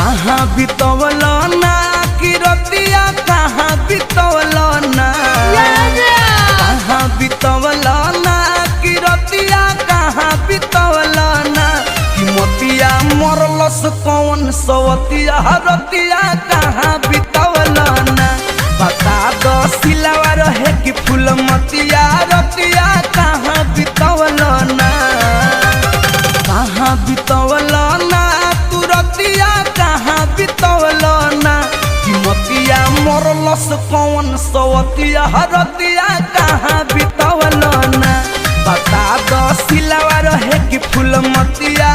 कहाँ बितवल ना कि रतिया कहाँ बितवल ना कहाँ बितवल ना कि रतिया कहाँ बितवल ना कि मोतिया मरलस कौन सवतिया रतिया कहाँ बितवल ना बता दो सिलावा रहे कि फूल मतिया रतिया कहाँ बितवल ना कहाँ बितवल ना तू रतिया कहाँ बितवल ना कि मोतिया मरलस कौन सवतिया रतिया कहाँ बितवल ना बता दो सिलावा रहे कि फूल मतिया